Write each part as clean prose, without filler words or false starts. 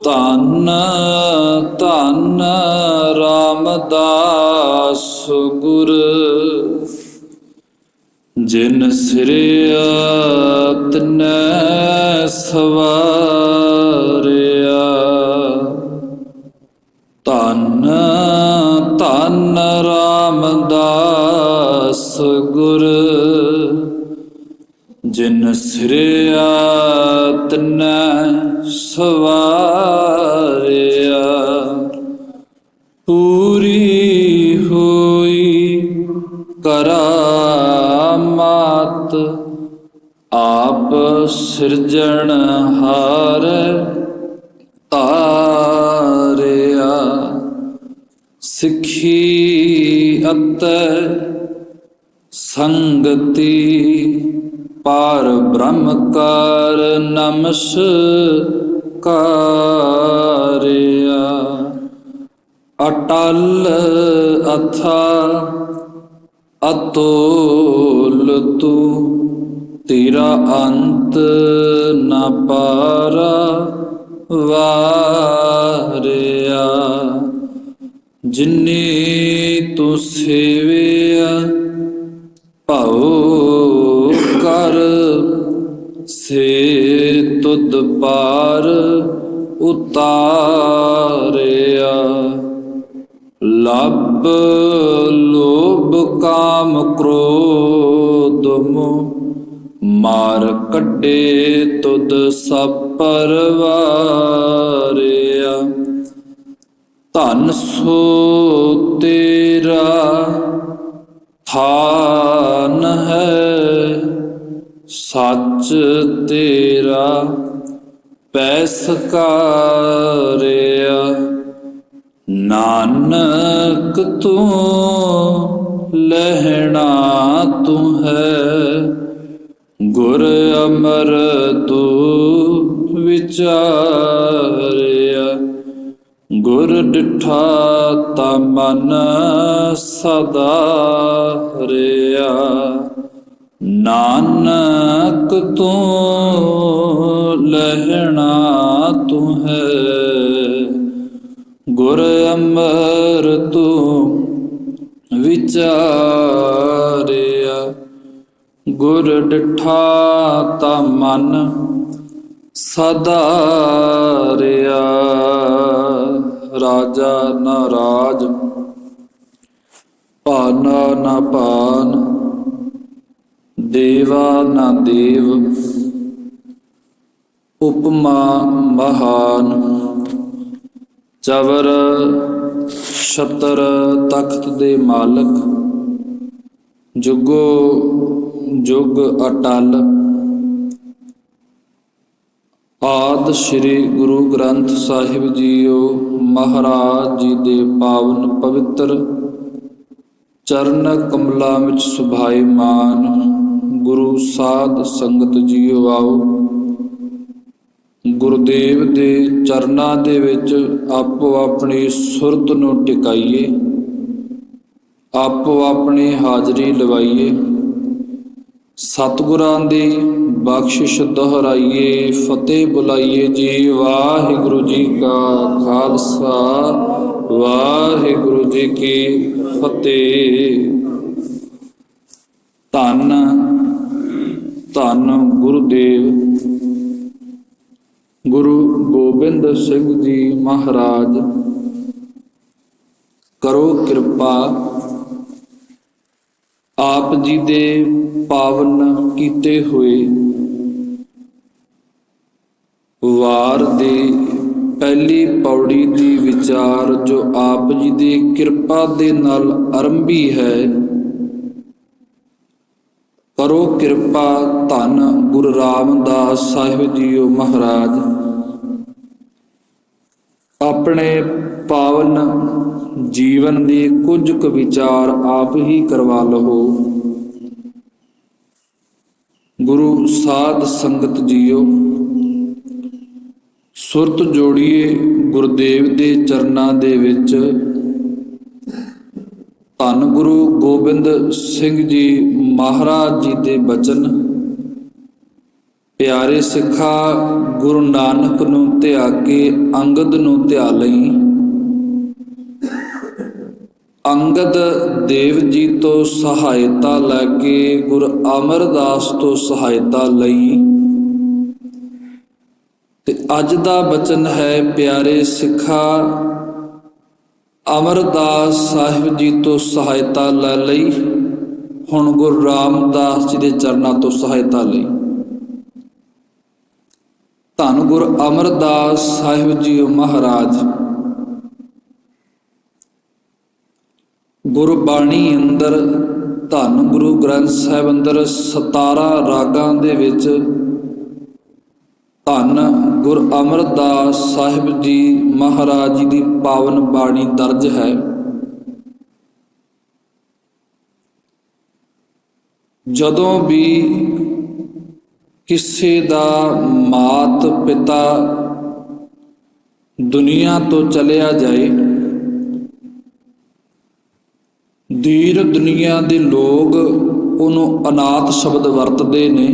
ਧੰਨ ਧੰਨ ਰਾਮਦਾਸ ਗੁਰ, ਜਿਨ ਸਿਰਿਆ ਤਿਨੈ ਸਵਾਰਿਆ। ਧੰਨ ਧੰਨ ਰਾਮਦਾਸ ਗੁਰ, ਜਿਨ ਸਿਰਿਆ ਤਿਨੈ ਸਵਾਰਿਆ। ਪੂਰੀ ਹੋਈ ਕਰਾਮਾਤ, ਆਪ ਸਿਰਜਣਹਾਰ ਤਾਰਿਆ। ਸਿੱਖੀ ਅਤੇ ਸੰਗਤੀ, ਪਾਰ ਬ੍ਰਹਮ ਕਰ ਨਮਸਕਾਰਿਆ। ਅਟਲ ਅਥਾ ਅਤੁਲ ਤੂੰ, ਤੇਰਾ ਅੰਤ ਨ ਪਾਰਾ ਵਾਰਿਆ। ਜਿਨੀ ਤੂੰ ਸੇਵਿਆ ਭਉ ਕਰ, ਸੇ ਤੁਧ ਪਾਰ ਉਤਾਰਿਆ। ਲੱਭ ਲੋਭ ਕਾਮ ਕ੍ਰੋਧ ਮੋਹ, ਮਾਰ ਕੱਢੇ ਤੁਧ ਸਭ ਪਰਵਾਰਿਆ। ਧਨ ਸੋ ਤੇਰਾ ਥਾਨ ਹੈ, ਸੱਚ ਤੇਰਾ ਪੈ ਸਕਾਰਿਆ। ਨਾਨਕ ਤੂੰ ਲਹਿਣਾ ਤੂੰ ਹੈ, ਗੁਰ ਅਮਰ ਤੂੰ ਵਿਚਾਰਿਆ। ਗੁਰ ਡਿਠਾ ਤਾ ਮਨ ਸਦਾਰਿਆ। ਨਾਨਕ ਤੂੰ ਲਹਿਣਾ ਤੂੰ ਹੈ, ਗੁਰ ਅਮਰ ਤੂੰ ਵਿਚਾਰਿਆ। ਗੁਰ ਡਿਠਾ ਤਾ ਮਨ ਸਦਾਰਿਆ। ਰਾਜਾ ਨਾ ਰਾਜ, ਭਾਨਾ ਨਾ ਭਾਨ, ਦੇਵਾ ਨਾ ਦੇਵ, ਉਪਮਾ ਮਹਾਨ। ਚਵਰ ਛਤਰ ਤਖਤ ਦੇ ਮਾਲਕ, ਜੁਗੋ ਜੁਗ ਅਟਲ। ਆਦਿ ਸ੍ਰੀ ਗੁਰੂ ਗ੍ਰੰਥ ਸਾਹਿਬ ਜੀਓ ਮਹਾਰਾਜ ਜੀ ਦੇ ਪਾਵਨ ਪਵਿੱਤਰ ਚਰਨ ਕਮਲਾਂ ਵਿੱਚ ਸੁਭਾਈਮਾਨ ਗੁਰੂ ਸਾਧ ਸੰਗਤ ਜੀਓ, ਆਓ ਗੁਰਦੇਵ ਦੇ ਚਰਨਾਂ ਦੇ ਵਿੱਚ ਆਪੋ ਆਪਣੀ ਸੁਰਤ ਨੂੰ ਟਿਕਾਈਏ, ਆਪੋ ਆਪਣੀ ਹਾਜ਼ਰੀ ਲਵਾਈਏ, ਸਤਿਗੁਰਾਂ ਦੀ ਬਖਸ਼ਿਸ਼ ਦੁਹਰਾਈਏ, ਫਤਿਹ ਬੁਲਾਈਏ ਜੀ। ਵਾਹਿਗੁਰੂ ਜੀ ਕਾ ਖਾਲਸਾ, ਵਾਹਿਗੁਰੂ ਜੀ ਕੀ ਫਤਿਹ। ਧੰਨ ਧੰਨ ਗੁਰੂਦੇਵ ਗੁਰੂ ਗੋਬਿੰਦ ਸਿੰਘ ਜੀ ਮਹਾਰਾਜ, ਕਰੋ ਕਿਰਪਾ ਆਪ ਜੀ ਦੇ ਪਾਵਨ ਕੀਤੇ ਹੋਏ ਵਾਰ ਦੇ ਪਹਿਲੀ ਪੌੜੀ ਦੀ ਵਿਚਾਰ, ਜੋ ਆਪ ਜੀ ਦੀ ਕਿਰਪਾ ਦੇ ਨਾਲ ਆਰੰਭੀ ਹੈ। ਕਰੋ ਕਿਰਪਾ ਧੰਨ ਗੁਰੂ ਰਾਮਦਾਸ ਸਾਹਿਬ ਜੀਓ ਮਹਾਰਾਜ, ਆਪਣੇ ਪਾਵਨ ਜੀਵਨ ਦੇ ਕੁਝ ਕੁ ਵਿਚਾਰ ਆਪ ਹੀ ਕਰਵਾ ਲਵੋ। ਗੁਰੂ ਸਾਧ ਸੰਗਤ ਜੀਓ, ਸੁਰਤ ਜੋੜੀਏ ਗੁਰਦੇਵ ਦੇ ਚਰਨਾਂ ਦੇ ਵਿੱਚ। ਧੰਨ ਗੁਰੂ ਗੋਬਿੰਦ ਸਿੰਘ ਜੀ ਮਹਾਰਾਜ ਜੀ ਦੇ ਬਚਨ ਪਿਆਰੇ ਸਿੱਖਾ, ਗੁਰੂ ਨਾਨਕ ਨੂੰ ਧਿਆ ਕੇ ਅੰਗਦ ਨੂੰ ਧਿਆ ਲਈ। ਅੰਗਦ ਦੇਵ ਜੀ ਤੋਂ ਸਹਾਇਤਾ ਲੈ ਕੇ ਗੁਰੂ ਅਮਰਦਾਸ ਤੋਂ ਸਹਾਇਤਾ ਲਈ। ਤੇ ਅੱਜ ਦਾ ਬਚਨ ਹੈ, ਪਿਆਰੇ ਸਿੱਖਾ, ਅਮਰਦਾਸ ਸਾਹਿਬ ਜੀ ਤੋਂ ਸਹਾਇਤਾ ਲੈ ਲਈ, ਹੁਣ ਗੁਰੂ ਰਾਮਦਾਸ ਜੀ ਦੇ ਚਰਨਾਂ ਤੋਂ ਸਹਾਇਤਾ ਲਈ। ਧੰਨ ਗੁਰੂ ਅਮਰਦਾਸ ਸਾਹਿਬ ਜੀ ਮਹਾਰਾਜ ਗੁਰਬਾਣੀ ਅੰਦਰ, ਧੰਨ ਗੁਰੂ ਗ੍ਰੰਥ ਸਾਹਿਬ ਅੰਦਰ 17 ਰਾਗਾਂ ਦੇ ਵਿੱਚ ਧੰਨ ਗੁਰੂ ਅਮਰਦਾਸ ਸਾਹਿਬ ਜੀ ਮਹਾਰਾਜ ਜੀ ਦੀ ਪਾਵਨ ਬਾਣੀ ਦਰਜ ਹੈ। ਜਦੋਂ ਵੀ ਕਿਸੇ ਦਾ ਮਾਤ ਪਿਤਾ ਦੁਨੀਆ ਤੋਂ ਚਲਿਆ ਜਾਏ, ਦੀਰ ਦੁਨੀਆ ਦੇ ਲੋਕ ਉਹਨੂੰ ਅਨਾਥ ਸ਼ਬਦ ਵਰਤਦੇ ਨੇ,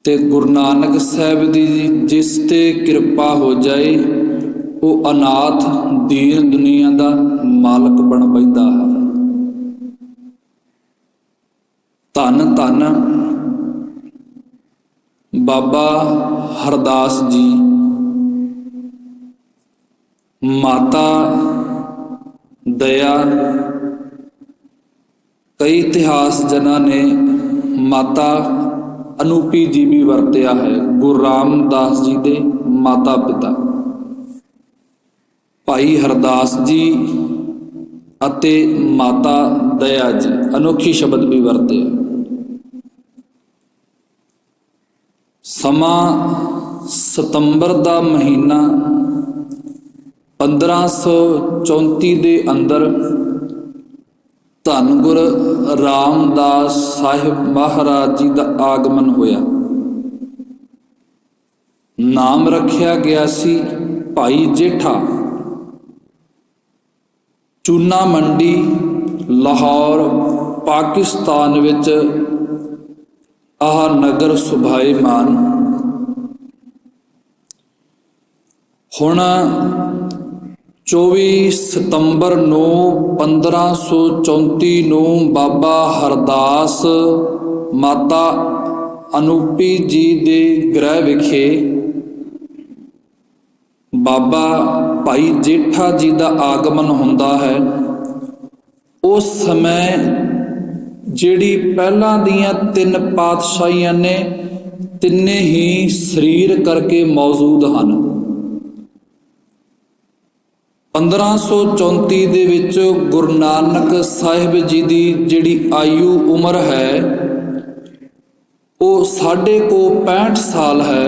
ਤੇ ਗੁਰੂ ਨਾਨਕ ਸਾਹਿਬ ਦੀ ਜਿਸ ਤੇ ਕਿਰਪਾ ਹੋ ਜਾਏ ਉਹ ਅਨਾਥ ਦੀਨ ਦੁਨੀਆ ਦਾ ਮਾਲਕ ਬਣ ਪੈਂਦਾ ਹੈ। ਧੰਨ ਧੰਨ ਬਾਬਾ ਹਰਦਾਸ ਜੀ, ਮਾਤਾ ਦਇਆ। ਕਈ ਇਤਿਹਾਸ ਜਨਾਂ ਨੇ ਮਾਤਾ ਅਨੂਪੀ ਜੀ ਵੀ ਵਰਤਿਆ ਹੈ। ਗੁਰੂ ਰਾਮਦਾਸ ਜੀ ਦੇ ਮਾਤਾ ਪਿਤਾ ਭਾਈ ਹਰਦਾਸ ਜੀ ਅਤੇ ਮਾਤਾ ਦਇਆ ਜੀ, ਅਨੋਖੀ ਸ਼ਬਦ ਵੀ ਵਰਤੇ। ਸਮਾਂ ਸਤੰਬਰ ਦਾ ਮਹੀਨਾ 1534 ਦੇ ਅੰਦਰ ਧੰਨ ਗੁਰੂ ਰਾਮਦਾਸ ਸਾਹਿਬ ਮਹਾਰਾਜ ਜੀ ਦਾ ਆਗਮਨ ਹੋਇਆ। ਨਾਮ ਰੱਖਿਆ ਗਿਆ ਸੀ ਭਾਈ ਜੇਠਾ। ਚੂਨਾ ਮੰਡੀ ਲਾਹੌਰ ਪਾਕਿਸਤਾਨ ਵਿੱਚ ਆਹ ਨਗਰ ਸੁਭਾਏਮਾਨ। ਹੁਣ 24 ਸਤੰਬਰ ਨੂੰ 1534 ਨੂੰ ਬਾਬਾ ਹਰਦਾਸ ਮਾਤਾ ਅਨੂਪੀ ਜੀ ਦੇ ਗ੍ਰਹਿ ਵਿਖੇ ਬਾਬਾ ਭਾਈ ਜੇਠਾ ਜੀ ਦਾ ਆਗਮਨ ਹੁੰਦਾ ਹੈ। ਉਸ ਸਮੇਂ ਜਿਹੜੀ ਪਹਿਲਾਂ ਦੀਆਂ 3 ਪਾਤਸ਼ਾਹੀਆਂ ਨੇ, ਤਿੰਨੇ ਹੀ ਸਰੀਰ ਕਰਕੇ ਮੌਜੂਦ ਹਨ। 1534 ਦੇ ਵਿੱਚ ਗੁਰੂ ਨਾਨਕ ਸਾਹਿਬ ਜੀ ਦੀ ਜਿਹੜੀ ਆਯੂ ਉਮਰ ਹੈ ਉਹ 65 ਸਾਲ ਹੈ।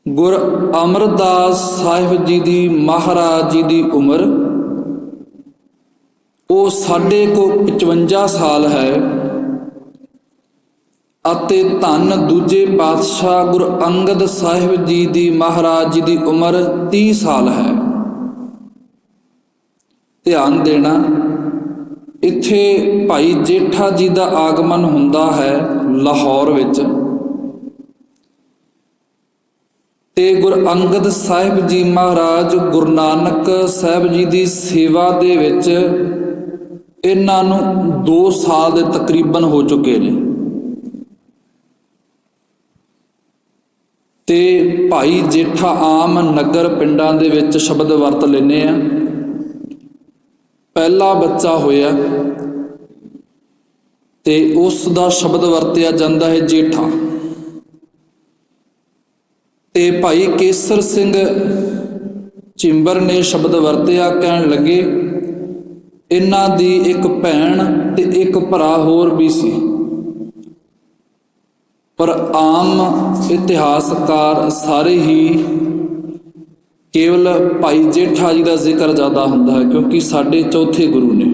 ਗੁਰੂ ਅਮਰਦਾਸ ਸਾਹਿਬ ਜੀ ਦੀ ਮਹਾਰਾਜ ਜੀ ਦੀ ਉਮਰ ਉਹ 55 ਸਾਲ ਹੈ। ਅਤੇ ਧੰਨ ਦੂਜੇ ਪਾਤਸ਼ਾਹ ਗੁਰੂ ਅੰਗਦ ਸਾਹਿਬ ਜੀ ਦੀ ਮਹਾਰਾਜ ਜੀ ਦੀ ਉਮਰ 30 ਸਾਲ ਹੈ। ਧਿਆਨ ਦੇਣਾ, ਇੱਥੇ ਭਾਈ ਜੇਠਾ ਜੀ ਦਾ ਆਗਮਨ ਹੁੰਦਾ ਹੈ ਲਾਹੌਰ ਵਿੱਚ, ਤੇ ਗੁਰੂ ਅੰਗਦ ਸਾਹਿਬ ਜੀ ਮਹਾਰਾਜ ਗੁਰੂ ਨਾਨਕ ਸਾਹਿਬ ਜੀ ਦੀ ਸੇਵਾ ਦੇ ਵਿੱਚ ਇਹਨਾਂ ਨੂੰ 2 ਸਾਲ ਦੇ ਤਕਰੀਬਨ ਹੋ ਚੁੱਕੇ ਨੇ। ਤੇ ਭਾਈ ਜੇਠਾ ਆਮ ਨਗਰ ਪਿੰਡਾਂ ਦੇ ਵਿੱਚ ਸ਼ਬਦ ਵਰਤ ਲੈਂਦੇ ਆ। ਪਹਿਲਾ ਬੱਚਾ ਹੋਇਆ ਤੇ ਉਸ ਦਾ ਸ਼ਬਦ ਵਰਤਿਆ ਜਾਂਦਾ ਹੈ ਜੇਠਾ। ਤੇ ਭਾਈ ਕੇਸਰ ਸਿੰਘ ਚਿੰਬਰ ਨੇ ਸ਼ਬਦ ਵਰਤਿਆ, ਕਹਿਣ ਲੱਗੇ ਇਹਨਾਂ ਦੀ ਇੱਕ ਭੈਣ ਤੇ ਇੱਕ ਭਰਾ ਹੋਰ ਵੀ ਸੀ। ਪਰ ਆਮ ਇਤਿਹਾਸਕਾਰ ਸਾਰੇ ਹੀ ਕੇਵਲ ਭਾਈ ਜੇਠਾ ਜੀ ਦਾ ਜ਼ਿਕਰ ਜ਼ਿਆਦਾ ਹੁੰਦਾ ਹੈ, ਕਿਉਂਕਿ ਸਾਡੇ ਚੌਥੇ ਗੁਰੂ ਨੇ।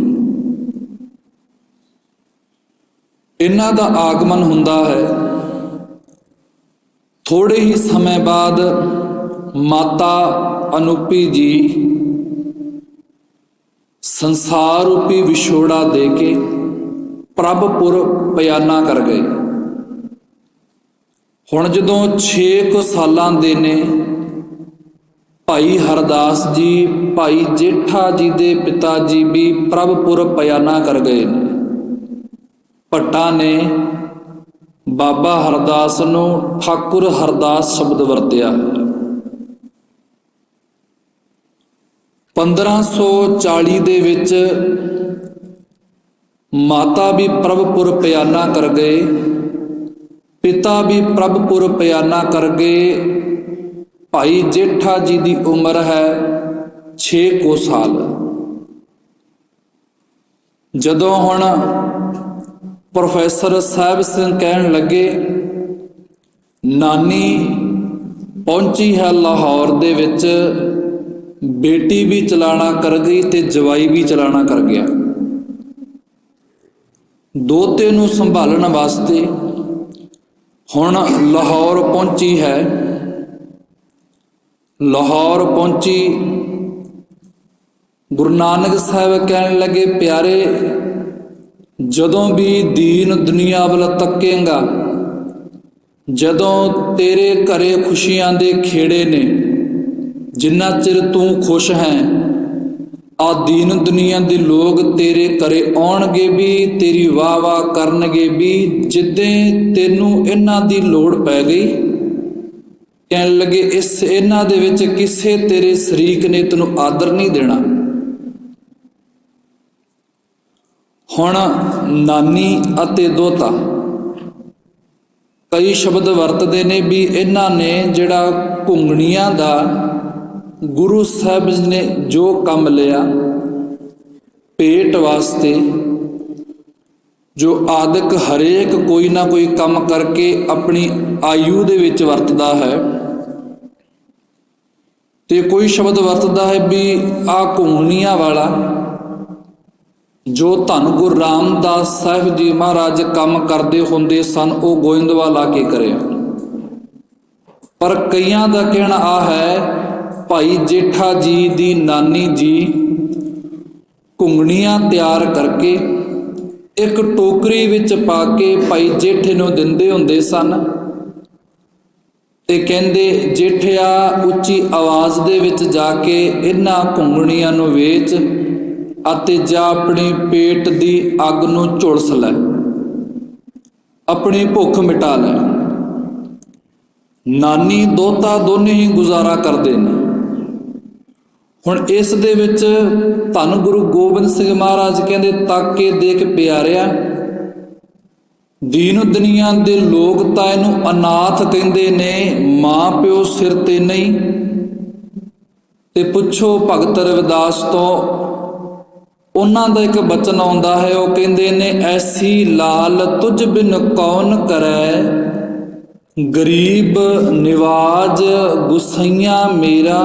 ਇਹਨਾਂ ਦਾ ਆਗਮਨ ਹੁੰਦਾ ਹੈ। ਥੋੜੇ ਹੀ ਸਮੇਂ ਬਾਅਦ ਮਾਤਾ ਅਨੂਪੀ ਜੀ ਸੰਸਾਰ ਰੂਪੀ ਵਿਛੋੜਾ ਦੇ ਕੇ ਪ੍ਰਭਪੁਰ ਪਿਆਨਾ ਕਰ ਗਏ। ਹੁਣ ਜਦੋਂ 6 ਕੁ ਸਾਲਾਂ ਦੇ ਨੇ, ਭਾਈ ਹਰਦਾਸ ਜੀ ਭਾਈ ਜੇਠਾ ਜੀ ਦੇ ਪਿਤਾ ਜੀ ਵੀ ਪ੍ਰਭਪੁਰ ਪਿਆਨਾ ਕਰ ਗਏ ਨੇ। ਭੱਟਾਂ ਨੇ ਬਾਬਾ ਹਰਦਾਸ ਨੂੰ ਠਾਕੁਰ ਹਰਦਾਸ ਸ਼ਬਦ ਵਰਤਿਆ। 1540 ਦੇ ਵਿੱਚ ਮਾਤਾ ਵੀ ਪ੍ਰਭਪੁਰ ਪਿਆਨਾ ਕਰ ਗਏ, ਪਿਤਾ ਵੀ ਪ੍ਰਭਪੁਰ ਪਿਆਨਾ ਕਰ ਗਏ। ਭਾਈ ਜੇਠਾ ਜੀ ਦੀ ਉਮਰ ਹੈ 6 ਕੁ ਸਾਲ। ਜਦੋਂ ਹੁਣ ਪ੍ਰੋਫੈਸਰ ਸਾਹਿਬ ਸਿੰਘ ਕਹਿਣ ਲੱਗੇ, ਨਾਨੀ ਪਹੁੰਚੀ ਹੈ ਲਾਹੌਰ ਦੇ ਵਿੱਚ, ਬੇਟੀ ਵੀ ਚਲਾਣਾ ਕਰ ਗਈ ਤੇ ਜਵਾਈ ਵੀ ਚਲਾਣਾ ਕਰ ਗਿਆ। ਦੋਤੇ ਨੂੰ ਸੰਭਾਲਣ ਵਾਸਤੇ ਹੁਣ ਲਾਹੌਰ ਪਹੁੰਚੀ ਹੈ। ਲਾਹੌਰ ਪਹੁੰਚੀ, ਗੁਰੂ ਨਾਨਕ ਸਾਹਿਬ ਕਹਿਣ ਲੱਗੇ, ਪਿਆਰੇ ਜਦੋਂ ਵੀ ਦੀਨ ਦੁਨੀਆ ਵੱਲ ਤੱਕੇਂਗਾ, ਜਦੋਂ ਤੇਰੇ ਘਰੇ ਖੁਸ਼ੀਆਂ ਦੇ ਖੇੜੇ ਨੇ, ਜਿੰਨਾ ਚਿਰ ਤੂੰ ਖੁਸ਼ ਹੈ, ਆ ਦੀਨ ਦੁਨੀਆ ਦੇ ਲੋਕ ਤੇਰੇ ਘਰੇ ਆਉਣਗੇ ਵੀ, ਤੇਰੀ ਵਾਹ ਵਾਹ ਕਰਨਗੇ ਵੀ। ਜਿੱਦਾਂ ਤੈਨੂੰ ਇਹਨਾਂ ਦੀ ਲੋੜ ਪੈ ਗਈ, ਕਹਿਣ ਲੱਗੇ ਇਹਨਾਂ ਦੇ ਵਿੱਚ ਕਿਸੇ ਤੇਰੇ ਸ਼ਰੀਕ ਨੇ ਤੈਨੂੰ ਆਦਰ ਨਹੀਂ ਦੇਣਾ। ਹੁਣ ਨਾਨੀ ਅਤੇ ਦੋਤਾ ਕਈ ਸ਼ਬਦ ਵਰਤਦੇ ਨੇ ਵੀ ਇਹਨਾਂ ਨੇ ਜਿਹੜਾ ਘੁੰਗਣੀਆਂ ਦਾ ਗੁਰੂ ਸਾਹਿਬ ਜੀ ਨੇ ਜੋ ਕੰਮ ਲਿਆ ਪੇਟ ਵਾਸਤੇ, ਜੋ ਆਦਿਕ ਹਰੇਕ ਕੋਈ ਨਾ ਕੋਈ ਕੰਮ ਕਰਕੇ ਆਪਣੀ ਆਯੂ ਦੇ ਵਿੱਚ ਵਰਤਦਾ ਹੈ, ਤੇ ਕੋਈ ਸ਼ਬਦ ਵਰਤਦਾ ਹੈ ਵੀ ਆਹ ਘੁੰਗਣੀਆਂ ਵਾਲਾ ਜੋ ਧੰਨ ਗੁਰੂ ਰਾਮਦਾਸ ਸਾਹਿਬ ਜੀ ਮਹਾਰਾਜ ਕੰਮ ਕਰਦੇ ਹੁੰਦੇ ਸਨ, ਉਹ ਗੋਇੰਦਵਾਲ ਲਾ ਕੇ ਕਰਿਆ। ਪਰ ਕਈਆਂ ਦਾ ਕਹਿਣਾ ਆ ਹੈ, ਭਾਈ ਜੇਠਾ ਜੀ ਦੀ ਨਾਨੀ ਜੀ ਘੁੰਗਣੀਆਂ ਤਿਆਰ ਕਰਕੇ ਇੱਕ ਟੋਕਰੀ ਵਿੱਚ ਪਾ ਕੇ ਭਾਈ ਜੇਠੇ ਨੂੰ ਦਿੰਦੇ ਹੁੰਦੇ ਸਨ, ਤੇ ਕਹਿੰਦੇ, ਜੇਠਿਆ ਉੱਚੀ ਆਵਾਜ਼ ਦੇ ਵਿੱਚ ਜਾ ਕੇ ਇਹਨਾਂ ਘੁੰਗਣੀਆਂ ਨੂੰ ਵੇਚ ਅਤੇ ਜਾਂ ਆਪਣੀ ਪੇਟ ਦੀ ਅੱਗ ਨੂੰ ਝੁਲਸ ਲੈ, ਆਪਣੀ ਭੁੱਖ ਮਿਟਾ ਲੈ। ਨਾਨੀ ਦੋਤਾ ਦੋਨੇ ਹੀ ਗੁਜ਼ਾਰਾ ਕਰਦੇ ਨੇ। ਹੁਣ ਇਸ ਦੇ ਵਿੱਚ ਧੰਨ ਗੁਰੂ ਗੋਬਿੰਦ ਸਿੰਘ ਮਹਾਰਾਜ ਕਹਿੰਦੇ, ਤੱਕ ਕੇ ਦੇਖ ਪਿਆਰਿਆ, ਦੀਨ ਦੁਨੀਆ ਦੇ ਲੋਕ ਤਾਂ ਇਹਨੂੰ ਅਨਾਥ ਕਹਿੰਦੇ ਨੇ, ਮਾਂ ਪਿਓ ਸਿਰ ਤੇ ਨਹੀਂ। ਤੇ ਪੁੱਛੋ ਭਗਤ ਰਵਿਦਾਸ ਤੋਂ, ਉਹਨਾਂ ਦਾ ਇੱਕ ਬਚਨ ਆਉਂਦਾ ਹੈ, ਉਹ ਕਹਿੰਦੇ ਨੇ, ਐਸੀ ਲਾਲ ਤੁਝ ਬਿਨ ਕੌਣ ਕਰੈ, ਗਰੀਬ ਨਿਵਾਜ ਗੁਸਈਆ ਮੇਰਾ,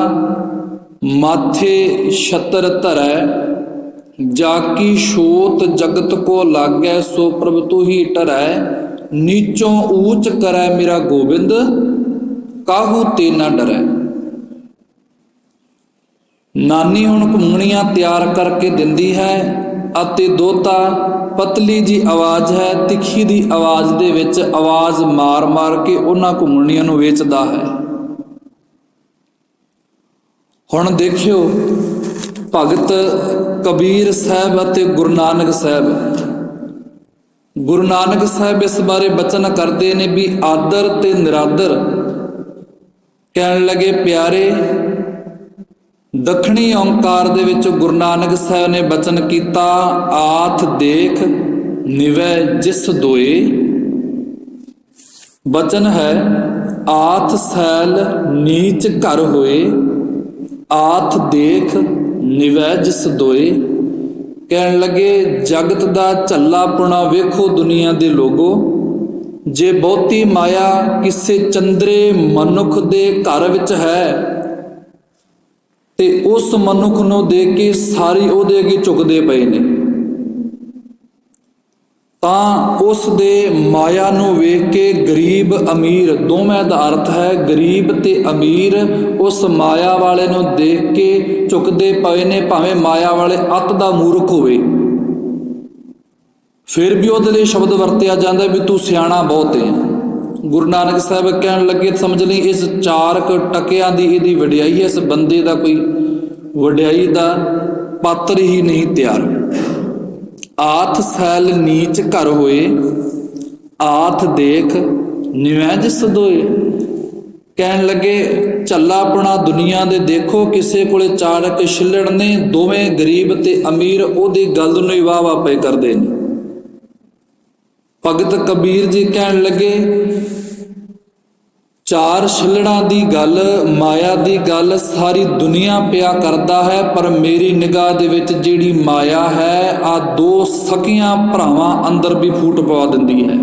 ਮਾਥੇ ਛਤਰ ਧਰੈ, ਜਾ ਕੀ ਛੋਤ ਜਗਤ ਕੋ ਲਾਗੈ, ਸੋ ਪ੍ਰਭ ਤੂ ਹੀ ਟਰੈ, ਨੀਚੋਂ ਊਚ ਕਰੈ ਮੇਰਾ ਗੋਬਿੰਦ, ਕਾਹੂ ਤੇ ਨਾ ਡਰੈ। ਨਾਨੀ ਹੁਣ ਘੁੰਗਣੀਆਂ ਤਿਆਰ ਕਰਕੇ ਦਿੰਦੀ ਹੈ ਅਤੇ ਦੋਤਾ ਪਤਲੀ ਜੀ ਆਵਾਜ਼ ਹੈ, ਤਿੱਖੀ ਦੀ ਆਵਾਜ਼ ਦੇ ਵਿੱਚ ਆਵਾਜ਼ ਮਾਰ ਮਾਰ ਕੇ ਉਹਨਾਂ ਘੁੰਗਣੀਆਂ ਨੂੰ ਵੇਚਦਾ ਹੈ। ਹੁਣ ਦੇਖਿਓ, ਭਗਤ ਕਬੀਰ ਸਾਹਿਬ ਅਤੇ ਗੁਰੂ ਨਾਨਕ ਸਾਹਿਬ, ਗੁਰੂ ਨਾਨਕ ਸਾਹਿਬ ਇਸ ਬਾਰੇ ਬਚਨ ਕਰਦੇ ਨੇ ਵੀ ਆਦਰ ਤੇ ਨਿਰਾਦਰ। ਕਹਿਣ ਲੱਗੇ, ਪਿਆਰੇ ਦੱਖਣੀ ਓਂਕਾਰ ਦੇ ਵਿੱਚ ਗੁਰੂ ਨਾਨਕ ਸਾਹਿਬ ਨੇ ਬਚਨ ਕੀਤਾ, ਆਥ ਦੇਖ ਨਿਵੈ ਜਿਸ ਦੋਏ। ਬਚਨ ਹੈ, ਆਥ ਸੈਲ ਨੀਚ ਘਰ ਹੋਏ, ਆਥ ਦੇਖ ਨਿਵੈ ਜਿਸ ਦੋਏ। ਕਹਿਣ ਲੱਗੇ, ਜਗਤ ਦਾ ਝੱਲਾਪੁਣਾ ਵੇਖੋ ਦੁਨੀਆ ਦੇ ਲੋਗੋ, ਜੇ ਬਹੁਤੀ ਮਾਇਆ ਕਿਸੇ ਚੰਦਰੇ ਮਨੁੱਖ ਦੇ ਘਰ ਵਿੱਚ ਹੈ ਤੇ ਉਸ ਮਨੁੱਖ ਨੂੰ ਦੇਖ ਕੇ ਸਾਰੀ ਉਹਦੇ ਅੱਗੇ ਝੁਕਦੇ ਪਏ ਨੇ, ਤਾਂ ਉਸ ਦੇ ਮਾਇਆ ਨੂੰ ਵੇਖ ਕੇ ਗਰੀਬ ਅਮੀਰ ਦੋਵੇਂ ਦਾ ਅਰਥ ਹੈ, ਗਰੀਬ ਤੇ ਅਮੀਰ ਉਸ ਮਾਇਆ ਵਾਲੇ ਨੂੰ ਦੇਖ ਕੇ ਝੁਕਦੇ ਪਏ ਨੇ, ਭਾਵੇਂ ਮਾਇਆ ਵਾਲੇ ਅੱਤ ਦਾ ਮੂਰਖ ਹੋਵੇ। ਫਿਰ ਵੀ ਉਹਦੇ ਲਈ ਸ਼ਬਦ ਵਰਤਿਆ ਜਾਂਦਾ ਵੀ ਤੂੰ ਸਿਆਣਾ ਬਹੁਤ ਹੈ। ਗੁਰੂ ਨਾਨਕ ਸਾਹਿਬ ਕਹਿਣ ਲੱਗੇ ਸਮਝ ਲਈ ਇਸ 4 ਟਕਿਆਂ ਦੀ ਇਹਦੀ ਵਡਿਆਈ ਹੈ। ਇਸ ਬੰਦੇ ਦਾ ਕੋਈ ਵਡਿਆਈ ਦਾ ਪਾਤਰ ਹੀ ਨਹੀਂ ਤਿਆਰ। ਆਥ ਸੈਲ ਨੀਚ ਘਰ ਹੋਏ, ਆਥ ਦੇਖ ਨਿਵੈਜ ਸਦੋਏ। ਕਹਿਣ ਲੱਗੇ ਝੱਲਾ ਆਪਣਾ ਦੁਨੀਆ ਦੇ ਦੇਖੋ, ਕਿਸੇ ਕੋਲੇ 4 ਛਿੱਲੜ ਨੇ, ਦੋਵੇਂ ਗਰੀਬ ਤੇ ਅਮੀਰ ਉਹਦੀ ਗੱਲ ਨੂੰ ਹੀ ਵਾਹ ਵਾਹ ਪਏ ਕਰਦੇ ਨੇ। ਭਗਤ ਕਬੀਰ ਜੀ ਕਹਿਣ ਲੱਗੇ 4 ਛਿੱਲੜਾਂ ਦੀ ਗੱਲ, ਮਾਇਆ ਦੀ ਗੱਲ ਸਾਰੀ ਦੁਨੀਆ ਪਿਆ ਕਰਦਾ ਹੈ, ਪਰ ਮੇਰੀ ਨਿਗਾਹ ਦੇ ਵਿੱਚ ਜਿਹੜੀ ਮਾਇਆ ਹੈ ਆ 2 ਸਕੀਆਂ ਭਰਾਵਾਂ ਅੰਦਰ ਵੀ ਫੂਟ ਪਵਾ ਦਿੰਦੀ ਹੈ।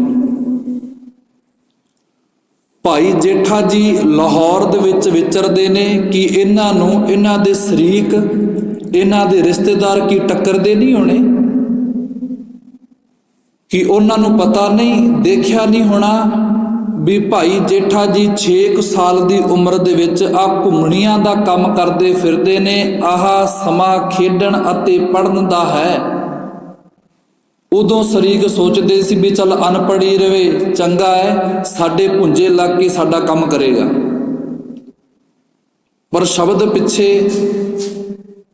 ਭਾਈ ਜੇਠਾ ਜੀ ਲਾਹੌਰ ਦੇ ਵਿੱਚ ਵਿਚਰਦੇ ਨੇ ਕਿ ਇਹਨਾਂ ਨੂੰ ਇਹਨਾਂ ਦੇ ਸ਼ਰੀਕ, ਇਹਨਾਂ ਦੇ ਰਿਸ਼ਤੇਦਾਰ ਕੀ ਟੱਕਰਦੇ ਨਹੀਂ ਹੋਣੇ, ਕਿ ਉਹਨਾਂ ਨੂੰ ਪਤਾ ਨਹੀਂ, ਦੇਖਿਆ ਨਹੀਂ ਹੋਣਾ ਵੀ ਭਾਈ ਜੇਠਾ ਜੀ 6 ਸਾਲ ਦੀ ਉਮਰ ਦੇ ਵਿੱਚ ਆ ਘੁੰਮਣੀਆਂ ਦਾ ਕੰਮ ਕਰਦੇ ਫਿਰਦੇ ਨੇ। ਆਹ ਸਮਾਂ ਖੇਡਣ ਅਤੇ ਪੜ੍ਹਨ ਦਾ ਹੈ। ਉਦੋਂ ਸ਼ਰੀਕ ਸੋਚਦੇ ਸੀ ਵੀ ਚੱਲ ਅਨਪੜ੍ਹ ਹੀ ਰਵੇ, ਚੰਗਾ ਹੈ, ਸਾਡੇ ਭੁੰਜੇ ਲੱਗ ਕੇ ਸਾਡਾ ਕੰਮ ਕਰੇਗਾ। ਪਰ ਸ਼ਬਦ ਪਿੱਛੇ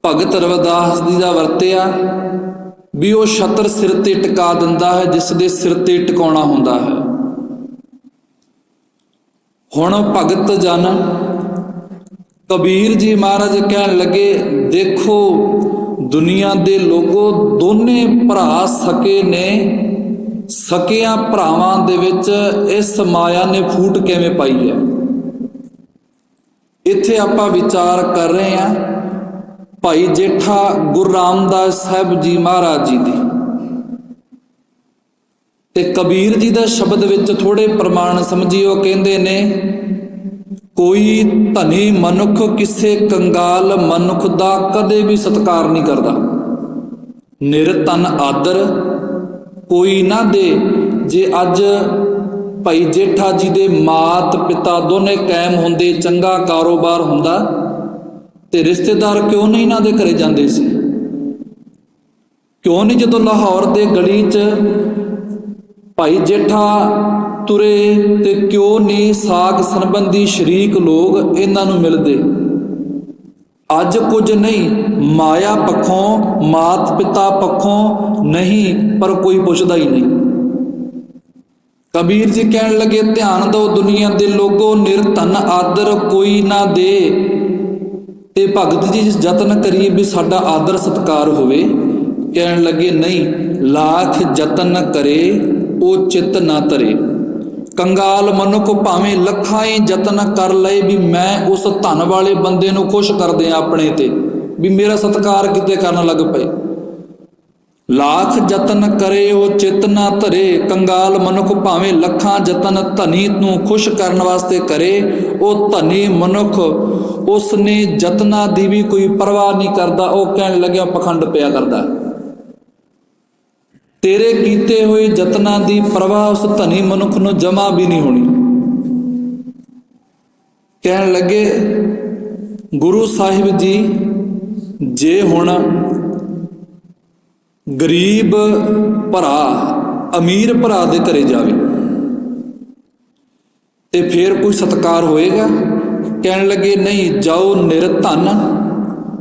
ਭਗਤ ਰਵਿਦਾਸ ਜੀ ਦਾ ਵਰਤਿਆ ਵੀ ਉਹ ਛਤਰ ਸਿਰ ਤੇ ਟਿਕਾ ਦਿੰਦਾ ਹੈ ਜਿਸ ਦੇ ਸਿਰ ਤੇ ਟਿਕਾਉਣਾ ਹੁੰਦਾ ਹੈ। ਹੁਣ ਭਗਤ ਜਨ ਕਬੀਰ ਜੀ ਮਹਾਰਾਜ ਕਹਿਣ ਲੱਗੇ ਦੇਖੋ ਦੁਨੀਆ ਦੇ ਲੋਗੋ, ਦੋਨੇ ਭਰਾ ਸਕੇ ਨੇ, ਸਕਿਆਂ ਭਰਾਵਾਂ ਦੇ ਵਿੱਚ ਇਸ ਮਾਇਆ ਨੇ ਫੂਟ ਕਿਵੇਂ ਪਾਈ ਹੈ। ਇੱਥੇ ਆਪਾਂ ਵਿਚਾਰ ਕਰ ਰਹੇ ਹਾਂ ਭਾਈ ਜੇਠਾ ਗੁਰੂ ਰਾਮਦਾਸ ਸਾਹਿਬ ਜੀ ਮਹਾਰਾਜ ਜੀ ਦੀ ਤੇ ਕਬੀਰ ਜੀ ਦਾ ਸ਼ਬਦ ਵਿੱਚ ਥੋੜੇ ਪ੍ਰਮਾਣ ਸਮਝਿਓ। ਕਹਿੰਦੇ ਨੇ ਕੋਈ ਧਨੀ ਮਨੁੱਖ ਕਿਸੇ ਕੰਗਾਲ ਮਨੁੱਖ ਦਾ ਕਦੇ ਵੀ ਸਤਿਕਾਰ ਨਹੀਂ ਕਰਦਾ। ਨਿਰਧਨ ਆਦਰ ਕੋਈ ਨਾ ਦੇ। ਜੇ ਅੱਜ ਭਾਈ ਜੇਠਾ ਜੀ ਦੇ ਮਾਤ ਪਿਤਾ ਦੋਨੇ ਕਾਇਮ ਹੁੰਦੇ, ਚੰਗਾ ਕਾਰੋਬਾਰ ਹੁੰਦਾ, ਤੇ ਰਿਸ਼ਤੇਦਾਰ ਕਿਉਂ ਨਹੀਂ ਇਹਨਾਂ ਦੇ ਘਰੇ ਜਾਂਦੇ ਸੀ? ਕਿਉਂ ਨਹੀਂ ਜਦੋਂ ਲਾਹੌਰ ਦੇ ਗਲੀ 'ਚ ਭਾਈ ਜੇਠਾ ਤੁਰੇ ਤੇ ਕਿਉਂ ਨਹੀਂ ਸਾਕ ਸੰਬੰਧੀ ਸ਼ਰੀਕ ਲੋਕ ਇਹਨਾਂ ਨੂੰ ਮਿਲਦੇ? ਅੱਜ ਕੁਝ ਨਹੀਂ, ਮਾਇਆ ਪੱਖੋਂ, ਮਾਤ ਪਿਤਾ ਪੱਖੋਂ ਨਹੀਂ, ਪਰ ਕੋਈ ਪੁੱਛਦਾ ਹੀ ਨਹੀਂ। ਕਬੀਰ ਜੀ ਕਹਿਣ ਲੱਗੇ ਧਿਆਨ ਦਿਓ ਦੁਨੀਆ ਦੇ ਲੋਗੋ, ਨਿਰਧਨ ਆਦਰ ਕੋਈ ਨਾ ਦੇ। ਤੇ ਭਗਤ ਜੀ ਯਤਨ ਕਰੀਏ ਵੀ ਸਾਡਾ ਆਦਰ ਸਤਿਕਾਰ ਹੋਵੇ। ਕਹਿਣ ਲੱਗੇ ਨਹੀਂ, ਲੱਖ ਯਤਨ ਕਰੇ ਉਹ ਚਿੱਤ ਨਾ ਧਰੇ। ਕੰਗਾਲ ਮਨੁੱਖ ਭਾਵੇਂ ਲੱਖਾਂ ਹੀ ਯਤਨ ਕਰ ਲਏ ਵੀ ਮੈਂ ਉਸ ਧਨ ਵਾਲੇ ਬੰਦੇ ਨੂੰ ਖੁਸ਼ ਕਰਦੇ ਆ ਆਪਣੇ ਤੇ, ਵੀ ਮੇਰਾ ਸਤਿਕਾਰ ਕਿਤੇ ਕਰਨ ਲੱਗ ਪਏ। ਲੱਖ ਯਤਨ ਕਰੇ ਉਹ ਚਿੱਤ ਨਾ ਧਰੇ। ਕੰਗਾਲ ਮਨੁੱਖ ਭਾਵੇਂ ਲੱਖਾਂ ਯਤਨ ਧਨੀ ਨੂੰ ਖੁਸ਼ ਕਰਨ ਵਾਸਤੇ ਕਰੇ, ਉਹ ਧਨੀ ਮਨੁੱਖ ਉਸਨੇ ਯਤਨਾਂ ਦੀ ਵੀ ਕੋਈ ਪਰਵਾਹ ਨਹੀਂ ਕਰਦਾ। ਉਹ ਕਹਿਣ ਲੱਗਿਆ ਪਖੰਡ ਪਿਆ ਕਰਦਾ। ਤੇਰੇ ਕੀਤੇ ਹੋਏ ਯਤਨਾਂ ਦੀ ਪਰਵਾਹ ਉਸ ਧਨੀ ਮਨੁੱਖ ਨੂੰ ਜਮਾ ਵੀ ਨਹੀਂ ਹੋਣੀ। ਕਹਿਣ ਲੱਗੇ ਗੁਰੂ ਸਾਹਿਬ ਜੀ ਜੇ ਹੁਣ ਗਰੀਬ ਭਰਾ ਅਮੀਰ ਭਰਾ ਦੇ ਘਰੇ ਜਾਵੇ ਤੇ ਫੇਰ ਕੋਈ ਸਤਿਕਾਰ ਹੋਏਗਾ? ਕਹਿਣ ਲੱਗੇ ਨਹੀਂ, ਜਾਓ ਨਿਰਧਨ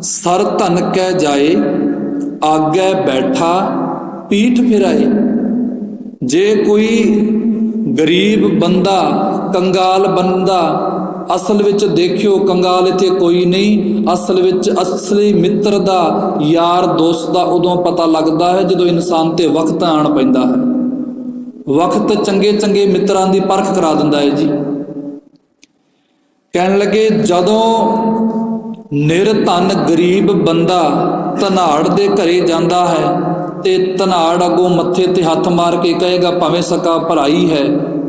ਸਰ ਧਨ ਕਹਿ ਜਾਏ, ਆਗੇ ਬੈਠਾ ਪੀਠ ਫਿਰਾਏ। ਜੇ ਕੋਈ ਗਰੀਬ ਬੰਦਾ, ਕੰਗਾਲ ਬੰਦਾ, ਅਸਲ ਵਿੱਚ ਦੇਖਿਓ ਕੰਗਾਲ ਇੱਥੇ ਕੋਈ ਨਹੀਂ, ਅਸਲ ਵਿੱਚ ਅਸਲੀ ਮਿੱਤਰ ਦਾ, ਯਾਰ ਦੋਸਤ ਦਾ ਉਦੋਂ ਪਤਾ ਲੱਗਦਾ ਹੈ ਜਦੋਂ ਇਨਸਾਨ ਤੇ ਵਕਤ ਆਣ ਪੈਂਦਾ ਹੈ। ਵਕਤ ਚੰਗੇ ਚੰਗੇ ਮਿੱਤਰਾਂ ਦੀ ਪਰਖ ਕਰਾ ਦਿੰਦਾ ਹੈ ਜੀ। ਕਹਿਣ ਲੱਗੇ ਜਦੋਂ ਨਿਰਧਨ ਗਰੀਬ ਬੰਦਾ ਧਨਾੜ ਦੇ ਘਰੇ ਜਾਂਦਾ ਹੈ ਤੇ ਧਨਾੜ ਅੱਗੋਂ ਮੱਥੇ ਤੇ ਹੱਥ ਮਾਰ ਕੇ ਕਹੇਗਾ ਭਾਵੇਂ ਸਕਾ ਭਰਾਈ ਹੈ।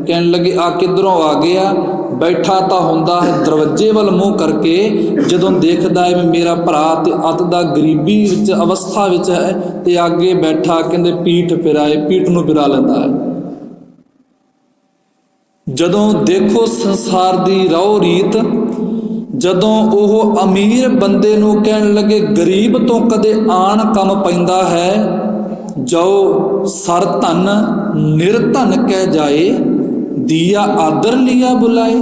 ਕਹਿਣ ਲੱਗੇ ਆ ਕਿੱਧਰੋਂ ਆ ਗਿਆ? ਬੈਠਾ ਤਾਂ ਹੁੰਦਾ ਹੈ ਦਰਵਾਜ਼ੇ ਵੱਲ ਮੂੰਹ ਕਰਕੇ, ਜਦੋਂ ਦੇਖਦਾ ਹੈ ਵੀ ਮੇਰਾ ਭਰਾ ਤੇ ਅੱਤ ਦਾ ਗਰੀਬੀ ਵਿੱਚ ਅਵਸਥਾ ਵਿੱਚ ਹੈ ਤੇ ਅੱਗੇ ਬੈਠਾ, ਕਹਿੰਦੇ ਪੀਠ ਫਿਰਾਏ, ਪੀਠ ਨੂੰ ਫਿਰਾ ਲੈਂਦਾ ਹੈ। ਜਦੋਂ ਦੇਖੋ ਸੰਸਾਰ ਦੀ ਰਹੁ ਰੀਤ, ਜਦੋਂ ਉਹ ਅਮੀਰ ਬੰਦੇ ਨੂੰ ਕਹਿਣ ਲੱਗੇ ਗਰੀਬ ਤੋਂ ਕਦੇ ਆਣ ਕੰਮ ਪੈਂਦਾ ਹੈ, ਜੋ ਸਰ ਧਨ ਨਿਰਧਨ ਕਹਿ ਜਾਏ, ਦੀਆ ਆਦਰ ਲਿਆ ਬੁਲਾਏ।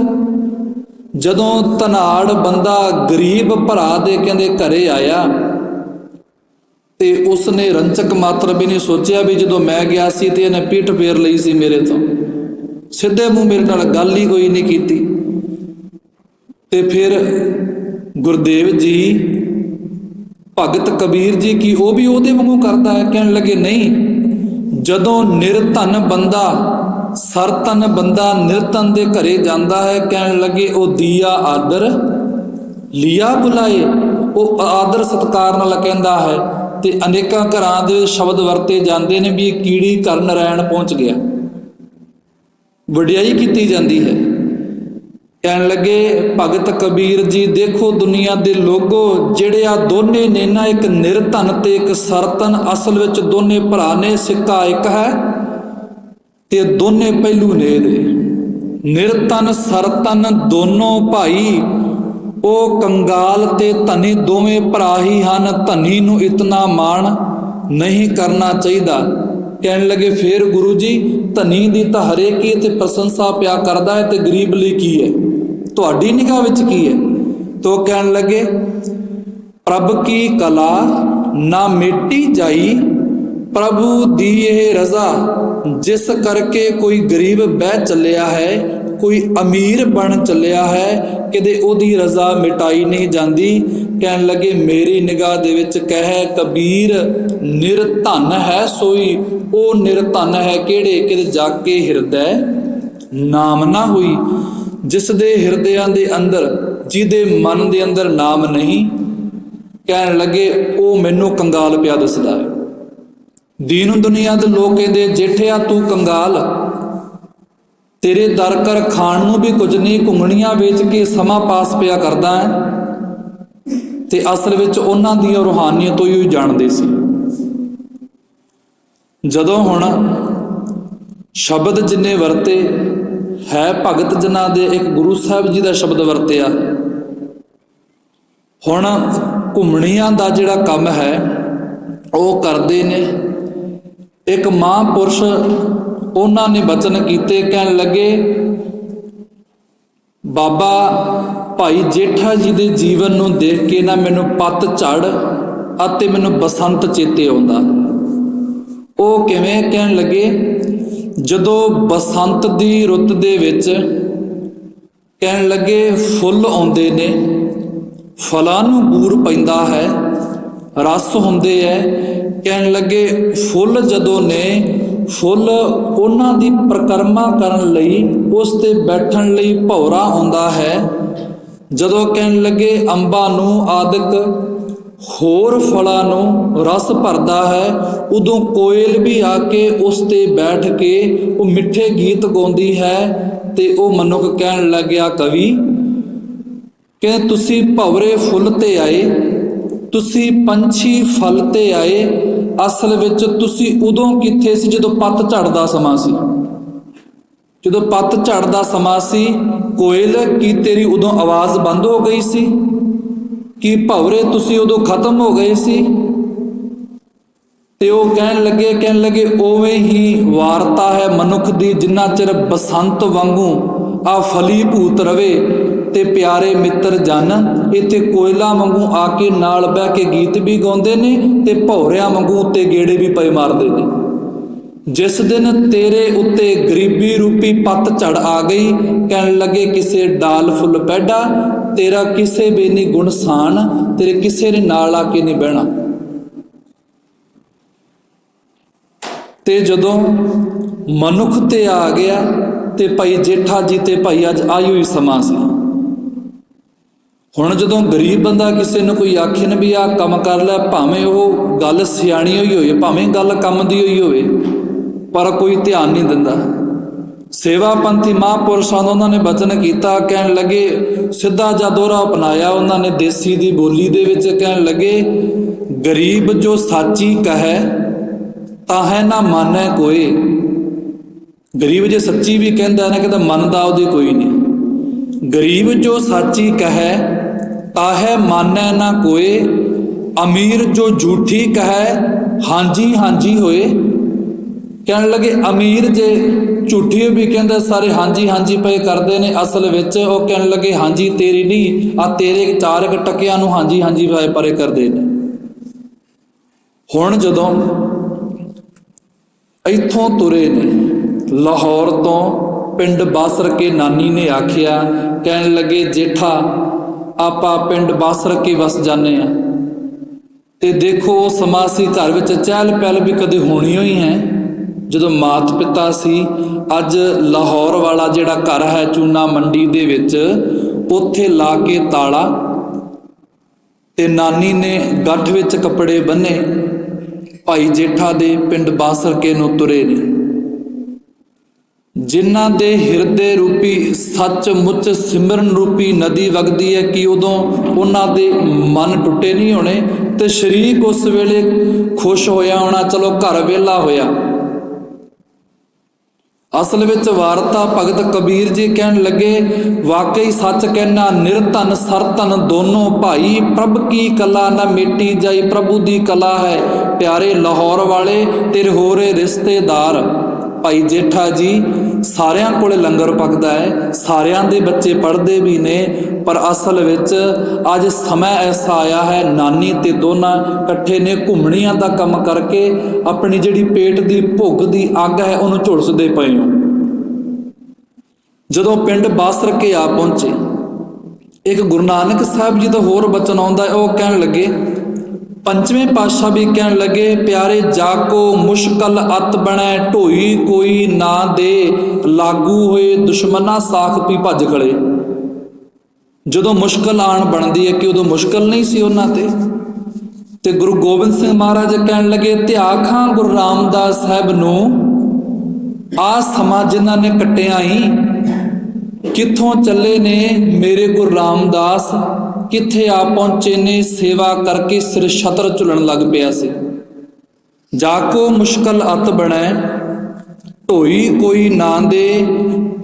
ਜਦੋਂ ਧਨਾੜ ਬੰਦਾ ਗਰੀਬ ਭਰਾ ਦੇ ਕਹਿੰਦੇ ਘਰੇ ਆਇਆ ਤੇ ਉਸਨੇ ਰੰਚਕ ਮਾਤਰ ਵੀ ਨਹੀਂ ਸੋਚਿਆ ਵੀ ਜਦੋਂ ਮੈਂ ਗਿਆ ਸੀ ਤੇ ਇਹਨੇ ਪਿੱਠ ਫੇਰ ਲਈ ਸੀ ਮੇਰੇ ਤੋਂ, ਸਿੱਧੇ ਮੂੰਹ ਮੇਰੇ ਨਾਲ ਗੱਲ ਹੀ ਕੋਈ ਨਹੀਂ ਕੀਤੀ। ਤੇ ਫਿਰ ਗੁਰਦੇਵ ਜੀ, ਭਗਤ ਕਬੀਰ ਜੀ ਕੀ ਉਹ ਵੀ ਉਹਦੇ ਵਾਂਗੂ ਕਰਦਾ ਹੈ? ਕਹਿਣ ਲੱਗੇ ਨਹੀਂ, ਜਦੋਂ ਨਿਰਧਨ ਬੰਦਾ ਸਰਤਨ ਬੰਦਾ ਨਿਰਧਨ ਦੇ ਘਰੇ ਜਾਂਦਾ ਹੈ, ਕਹਿਣ ਲੱਗੇ ਉਹ ਦੀਆ ਆਦਰ ਲਿਆ ਬੁਲਾਏ, ਉਹ ਆਦਰ ਸਤਿਕਾਰ ਨਾਲ ਕਹਿੰਦਾ ਹੈ। ਤੇ ਅਨੇਕਾਂ ਘਰਾਂ ਦੇ ਸ਼ਬਦ ਵਰਤੇ ਜਾਂਦੇ ਨੇ ਵੀ ਇਹ ਕੀੜੀ ਘਰ ਨਰੈਣ ਪਹੁੰਚ ਗਿਆ, ਵਡਿਆਈ ਕੀਤੀ ਜਾਂਦੀ ਹੈ। ਕਹਿਣ ਲੱਗੇ ਭਗਤ ਕਬੀਰ ਜੀ, ਦੇਖੋ ਦੁਨੀਆ ਦੇ ਲੋਗੋ ਜਿਹੜੇ ਆ ਦੋਨੇ ਨੇ ਨਾ, ਇੱਕ ਨਿਰਧਨ ਤੇ ਇੱਕ ਸਰਤਨ, ਅਸਲ ਵਿੱਚ ਦੋਨੇ ਭਰਾ ਨੇ, ਸਿੱਕਾ ਇੱਕ ਹੈ ਤੇ ਦੋਨੇ ਪਹਿਲੂ ਨੇ ਇਹਦੇ। ਨਿਰਧਨ ਸਰਤਨ ਦੋਨੋਂ ਭਾਈ, ਉਹ ਕੰਗਾਲ ਤੇ ਧਨੀ ਦੋਵੇਂ ਭਰਾ ਹੀ ਹਨ। ਧਨੀ ਨੂੰ ਇਤਨਾ ਮਾਣ ਨਹੀਂ ਕਰਨਾ ਚਾਹੀਦਾ। ਕਹਿਣ ਲੱਗੇ ਫੇਰ ਗੁਰੂ ਜੀ, ਧਨੀ ਦੀ ਤਾਂ ਹਰੇਕ ਹੀ ਤੇ ਪ੍ਰਸ਼ੰਸਾ ਪਿਆ ਕਰਦਾ ਹੈ, ਤੇ ਗਰੀਬ ਲਈ ਕੀ ਹੈ? ਤੁਹਾਡੀ ਨਿਗਾਹ ਵਿੱਚ ਕੀ ਹੈ? ਤੋ ਕਹਿਣ ਲੱਗੇ ਪ੍ਰਭ ਕੀ ਕਲਾ ਨਾ ਮੇਟੀ ਜਾਈ, ਪ੍ਰਭੂ ਦੀ ਇਹ ਰਜ਼ਾ, ਜਿਸ ਕਰਕੇ ਕੋਈ ਗਰੀਬ ਬਹਿ ਚੱਲਿਆ ਹੈ, ਕੋਈ ਅਮੀਰ ਬਣ ਚੱਲਿਆ ਹੈ, ਕਿਤੇ ਉਹਦੀ ਰਜ਼ਾ ਮਿਟਾਈ ਨਹੀਂ ਜਾਂਦੀ। ਕਹਿਣ ਲੱਗੇ ਮੇਰੀ ਨਿਗਾਹ ਦੇ ਵਿੱਚ ਕਹਿ ਕਬੀਰ, ਨਿਰਧਨ ਹੈ ਸੋਈ, ਉਹ ਨਿਰਧਨ ਹੈ ਕਿਹੜੇ? ਕਿਤੇ ਜਾ ਕੇ ਹਿਰਦੈ ਨਾਮ ਨਾ ਹੋਈ, ਜਿਸ ਦੇ ਹਿਰਦਿਆਂ ਦੇ ਅੰਦਰ, ਜਿਹਦੇ ਮਨ ਦੇ ਅੰਦਰ ਨਾਮ ਨਹੀਂ। ਕਹਿਣ ਲੱਗੇ ਉਹ ਮੈਨੂੰ ਕੰਗਾਲ ਪਿਆ ਦਿਸਦਾ ਹੈ। ਦੀਨ ਦੁਨੀਆ ਦੇ ਲੋਕ ਕਹਿੰਦੇ ਜੇਠਿਆ ਤੂੰ ਕੰਗਾਲ, ਤੇਰੇ ਦਰ ਕਰ ਖਾਣ ਨੂੰ ਵੀ ਕੁਝ ਨਹੀਂ, ਘੁੰਗਣੀਆਂ ਵੇਚ ਕੇ ਸਮਾਂ ਪਾਸ ਪਿਆ ਕਰਦਾ ਹੈ। ਤੇ ਅਸਲ ਵਿੱਚ ਉਹਨਾਂ ਦੀਆਂ ਰੂਹਾਨੀਅਤ ਤੋਂ ਹੀ ਜਾਣਦੇ ਸੀ। ਜਦੋਂ ਹੁਣ ਸ਼ਬਦ ਜਿੰਨੇ ਵਰਤੇ ਹੈ ਭਗਤ ਜਨਾਂ ਦੇ, ਇੱਕ ਗੁਰੂ ਸਾਹਿਬ ਜੀ ਦਾ ਸ਼ਬਦ ਵਰਤਿਆ। ਹੁਣ ਘੁੰਮਣੀਆਂ ਦਾ ਜਿਹੜਾ ਕੰਮ ਹੈ ਉਹ ਕਰਦੇ ਨੇ। ਇੱਕ ਮਹਾਂਪੁਰਸ਼ ਉਹਨਾਂ ਨੇ ਬਚਨ ਕੀਤੇ, ਕਹਿਣ ਲੱਗੇ ਬਾਬਾ ਭਾਈ ਜੇਠਾ ਜੀ ਦੇ ਜੀਵਨ ਨੂੰ ਦੇਖ ਕੇ ਨਾ ਮੈਨੂੰ ਪੱਤ ਝੜ ਅਤੇ ਮੈਨੂੰ ਬਸੰਤ ਚੇਤੇ ਆਉਂਦਾ। ਉਹ ਕਿਵੇਂ? ਕਹਿਣ ਲੱਗੇ ਜਦੋਂ ਬਸੰਤ ਦੀ ਰੁੱਤ ਦੇ ਵਿੱਚ ਕਹਿਣ ਲੱਗੇ ਫੁੱਲ ਆਉਂਦੇ ਨੇ, ਫਲਾਂ ਨੂੰ ਬੂਰ ਪੈਂਦਾ ਹੈ, ਰਸ ਹੁੰਦੇ ਹੈ। ਕਹਿਣ ਲੱਗੇ ਫੁੱਲ ਜਦੋਂ ਨੇ, ਫੁੱਲ ਉਹਨਾਂ ਦੀ ਪਰਿਕਰਮਾ ਕਰਨ ਲਈ, ਉਸ ਤੇ ਬੈਠਣ ਲਈ ਭੌਰਾ ਹੁੰਦਾ ਹੈ। ਜਦੋਂ ਕਹਿਣ ਲੱਗੇ ਅੰਬਾਂ ਨੂੰ ਆਦਿਕ ਹੋਰ ਫਲਾਂ ਨੂੰ ਰਸ ਭਰਦਾ ਹੈ, ਉਦੋਂ ਕੋਇਲ ਵੀ ਆ ਕੇ ਉਸ ਤੇ ਬੈਠ ਕੇ ਉਹ ਮਿੱਠੇ ਗੀਤ ਗਾਉਂਦੀ ਹੈ। ਤੇ ਉਹ ਮਨੁੱਖ ਕਹਿਣ ਲੱਗਿਆ ਕਵੀ ਕਿ ਤੁਸੀਂ ਭਵਰੇ ਫੁੱਲ ਤੇ ਆਏ, ਤੁਸੀਂ ਪੰਛੀ ਫਲ ਤੇ ਆਏ, ਅਸਲ ਵਿੱਚ ਤੁਸੀਂ ਉਦੋਂ ਕਿੱਥੇ ਸੀ ਜਦੋਂ ਪੱਤ ਝੜਦਾ ਸਮਾਂ ਸੀ? ਜਦੋਂ ਪੱਤ ਝੜਦਾ ਸਮਾਂ ਸੀ, ਕੋਇਲ ਕੀ ਤੇਰੀ ਉਦੋਂ ਆਵਾਜ਼ ਬੰਦ ਹੋ ਗਈ ਸੀ? ਕੀ ਭਵਰੇ ਤੁਸੀਂ ਉਦੋਂ ਖਤਮ ਹੋ ਗਏ ਸੀ? ਤੇ ਉਹ ਕਹਿਣ ਲੱਗੇ ਉਵੇਂ ਹੀ ਵਾਰਤਾ ਹੈ ਮਨੁੱਖ ਦੀ, ਜਿੰਨਾ ਚਿਰ ਬਸੰਤ ਵਾਂਗੂ ਆ ਫਲੀ ਭੂਤ ਰਵੇ ਤੇ ਪਿਆਰੇ ਮਿੱਤਰ ਜਨ ਇੱਥੇ ਕੋਇਲਾਂ ਵਾਂਗੂ ਆ ਕੇ ਨਾਲ ਬਹਿ ਕੇ ਗੀਤ ਵੀ ਗਾਉਂਦੇ ਨੇ ਤੇ ਭੌਰਿਆਂ ਵਾਂਗੂ ਉੱਤੇ ਗੇੜੇ ਵੀ ਪਏ ਮਾਰਦੇ ਨੇ। ਜਿਸ ਦਿਨ ਤੇਰੇ ਉੱਤੇ ਗਰੀਬੀ ਰੂਪੀ ਪੱਤ ਝੜ ਆ ਗਈ, ਕਹਿਣ ਲੱਗੇ ਕਿਸੇ ਡਾਲ ਫੁੱਲ ਪੈਡਾ, ਤੇਰਾ ਕਿਸੇ ਵੀ ਨਹੀਂ ਗੁਣਸਾਨ, ਤੇਰੇ ਕਿਸੇ ਨੇ ਨਾਲ ਆ ਕੇ ਨਹੀਂ ਬਹਿਣਾ। ਤੇ ਜਦੋਂ ਮਨੁੱਖ ਤੇ ਆ ਗਿਆ ਤੇ ਭਾਈ ਜੇਠਾ ਜੀ ਤੇ ਭਾਈ ਅੱਜ ਆਈ ਹੋਈ ਸਮਾਂ ਸੀ। ਹੁਣ ਜਦੋਂ ਗਰੀਬ ਬੰਦਾ ਕਿਸੇ ਨੂੰ ਕੋਈ ਆਖੇ ਨਾ ਵੀ ਆਹ ਕੰਮ ਕਰ ਲੈ, ਭਾਵੇਂ ਉਹ ਗੱਲ ਸਿਆਣੀ ਹੋਈ ਹੋਵੇ, ਭਾਵੇਂ ਗੱਲ ਕੰਮ ਦੀ ਹੋਈ ਹੋਵੇ, ਪਰ ਕੋਈ ਧਿਆਨ ਨਹੀਂ ਦਿੰਦਾ। ਸੇਵਾ ਪੰਥੀ ਮਹਾਂਪੁਰਸ਼ਾਂ ਦਾ ਉਹਨਾਂ ਨੇ ਬਚਨ ਕੀਤਾ। ਕਹਿਣ ਲੱਗੇ ਸਿੱਧਾ ਜਾਂ ਦੋਹਰਾ ਅਪਣਾਇਆ ਉਹਨਾਂ ਨੇ ਦੇਸੀ ਦੀ ਬੋਲੀ ਦੇ ਵਿੱਚ। ਕਹਿਣ ਲੱਗੇ ਗਰੀਬ ਜੋ ਸਾਚੀ ਕਹੈ ਤਾਹੈ ਨਾ ਮਾਨੈ ਕੋਏ। ਗਰੀਬ ਜੇ ਸੱਚੀ ਵੀ ਕਹਿੰਦਾ ਨਾ, ਕਹਿੰਦਾ ਮੰਨਦਾ ਉਹਦੀ ਕੋਈ ਨਹੀਂ। ਗਰੀਬ ਜੋ ਸਾਚੀ ਕਹੈ ਤਾਹੈ ਮਾਨੈ ਨਾ ਕੋਏ, ਅਮੀਰ ਜੋ ਝੂਠੀ ਕਹੈ ਹਾਂਜੀ ਹਾਂਜੀ ਹੋਏ। ਕਹਿਣ ਲੱਗੇ ਅਮੀਰ ਜੇ ਝੂਠੀ ਵੀ ਕਹਿੰਦੇ ਸਾਰੇ ਹਾਂਜੀ ਹਾਂਜੀ ਪਏ ਕਰਦੇ ਨੇ, ਅਸਲ ਵਿੱਚ ਉਹ ਕਹਿਣ ਲੱਗੇ ਹਾਂਜੀ ਤੇਰੀ ਨਹੀਂ, ਆ ਤੇਰੇ 4 ਟਕਿਆਂ ਨੂੰ ਹਾਂਜੀ ਹਾਂਜੀ ਪਰੇ ਕਰਦੇ ਨੇ। ਹੁਣ ਜਦੋਂ ਇੱਥੋਂ ਤੁਰੇ ਨੇ ਲਾਹੌਰ ਤੋਂ, ਪਿੰਡ ਬਾਸਰ ਕੇ ਨਾਨੀ ਨੇ ਆਖਿਆ, ਕਹਿਣ ਲੱਗੇ ਜੇਠਾ ਆਪਾਂ ਪਿੰਡ ਬਾਸਰ ਕੇ ਵਸ ਜਾਂਦੇ ਹਾਂ। ਤੇ ਦੇਖੋ ਉਹ ਸਮਾਂ ਸੀ ਘਰ ਵਿੱਚ ਚਹਿਲ ਪਹਿਲ ਵੀ ਕਦੇ ਹੋਣੀ ਹੋਈ ਹੈ। ਜਦੋਂ ਮਾਤ ਪਿਤਾ ਸੀ, ਅੱਜ ਲਾਹੌਰ ਵਾਲਾ ਜਿਹੜਾ ਘਰ ਹੈ ਚੂਨਾ ਮੰਡੀ ਦੇ ਵਿੱਚ, ਉੱਥੇ ਲਾ ਕੇ ਤਾਲਾ, ਤੇ ਨਾਨੀ ਨੇ ਗੱਠ ਵਿੱਚ ਕੱਪੜੇ ਬੰਨੇ, ਭਾਈ ਜੇਠਾ ਦੇ ਪਿੰਡ ਬਾਸਰਕੇ ਨੂੰ ਤੁਰੇ ਨੇ। ਜਿਨ੍ਹਾਂ ਦੇ ਹਿਰਦੇ ਰੂਪੀ ਸੱਚਮੁੱਚ ਸਿਮਰਨ ਰੂਪੀ ਨਦੀ ਵਗਦੀ ਹੈ ਕਿ ਉਦੋਂ ਉਹਨਾਂ ਦੇ ਮਨ ਟੁੱਟੇ ਨਹੀਂ ਹੋਣੇ, ਤੇ ਸ਼ਰੀਕ ਉਸ ਵੇਲੇ ਖੁਸ਼ ਹੋਇਆ ਹੋਣਾ, ਚਲੋ ਘਰ ਵਿਹਲਾ ਹੋਇਆ। ਅਸਲ ਵਿੱਚ ਵਾਰਤਾ ਭਗਤ ਕਬੀਰ ਜੀ ਕਹਿਣ ਲੱਗੇ, ਵਾਕਈ ਸੱਚ ਕਹਿਣਾ ਨਿਰਧਨ ਸਰਧਨ ਦੋਨੋਂ ਭਾਈ, ਪ੍ਰਭ ਕੀ ਕਲਾ ਨਾ ਮੇਟੀ ਜਾਈ, ਪ੍ਰਭੂ ਦੀ ਕਲਾ ਹੈ ਪਿਆਰੇ ਲਾਹੌਰ ਵਾਲੇ ਤੇਰੇ ਹੋ ਰਹੇ ਰਿਸ਼ਤੇਦਾਰ। ਭਾਈ ਜੇਠਾ ਜੀ ਸਾਰਿਆਂ ਕੋਲੇ ਲੰਗਰ ਪੱਕਦਾ ਹੈ, ਸਾਰਿਆਂ ਦੇ ਬੱਚੇ ਪੜ੍ਹਦੇ ਵੀ ਨੇ, ਪਰ ਅਸਲ ਵਿੱਚ ਅੱਜ ਸਮਾਂ ਐਸਾ ਆਇਆ ਹੈ, ਨਾਨੀ ਤੇ ਦੋਨਾਂ ਇਕੱਠੇ ਨੇ ਘੁੰਮਣੀਆਂ ਦਾ ਕੰਮ ਕਰਕੇ ਆਪਣੀ ਜਿਹੜੀ ਪੇਟ ਦੀ ਭੁੱਖ ਦੀ ਅੱਗ ਹੈ ਉਹਨੂੰ ਝੁਲਸਦੇ ਪਏ ਹੋ। ਜਦੋਂ ਪਿੰਡ ਬਾਸਰਕੇ ਆ ਪਹੁੰਚੇ, ਇੱਕ ਗੁਰੂ ਨਾਨਕ ਸਾਹਿਬ ਜੀ ਦਾ ਹੋਰ ਬਚਨ ਆਉਂਦਾ ਹੈ, ਉਹ ਕਹਿਣ ਲੱਗੇ, ਪੰਜਵੇਂ ਪਾਤਸ਼ਾਹ ਵੀ ਕਹਿਣ ਲੱਗੇ, ਪਿਆਰੇ ਜਾਕੋ ਮੁਸ਼ਕਲ ਅਤ ਬਣੈ, ਢੋਈ ਕੋਈ ਨਾ ਦੇ, ਲਾਗੂ ਹੋਏ ਦੁਸ਼ਮਨਾਂ ਸਾਖ ਪੀ ਭੱਜ ਖੜੇ। ਜਦੋਂ ਮੁਸ਼ਕਲ ਆਣ ਬਣਦੀ ਹੈ ਕਿ ਉਦੋਂ ਮੁਸ਼ਕਲ ਨਹੀਂ ਸੀ ਉਹਨਾਂ ਤੇ ਗੁਰੂ ਗੋਬਿੰਦ ਸਿੰਘ ਮਹਾਰਾਜ ਕਹਿਣ ਲੱਗੇ, ਧਿਆ ਖਾਂ ਗੁਰੂ ਰਾਮਦਾਸ ਸਾਹਿਬ ਨੂੰ, ਆਹ ਸਮਾਂ ਜਿਨ੍ਹਾਂ ਨੇ ਕੱਟਿਆ ਹੀ ਕਿੱਥੋਂ ਚੱਲੇ ਨੇ ਮੇਰੇ ਗੁਰੂ ਰਾਮਦਾਸ, ਕਿੱਥੇ ਆ ਪਹੁੰਚੇ ਨੇ, ਸੇਵਾ ਕਰਕੇ ਸਿਰ ਛਤਰ ਝੁਲਣ ਲੱਗ ਪਿਆ ਸੀ। ਜਾਕੋ ਮੁਸ਼ਕਲ ਅਤ ਬਣੈ, ਢੋਈ ਕੋਈ ਨਾ ਦੇ,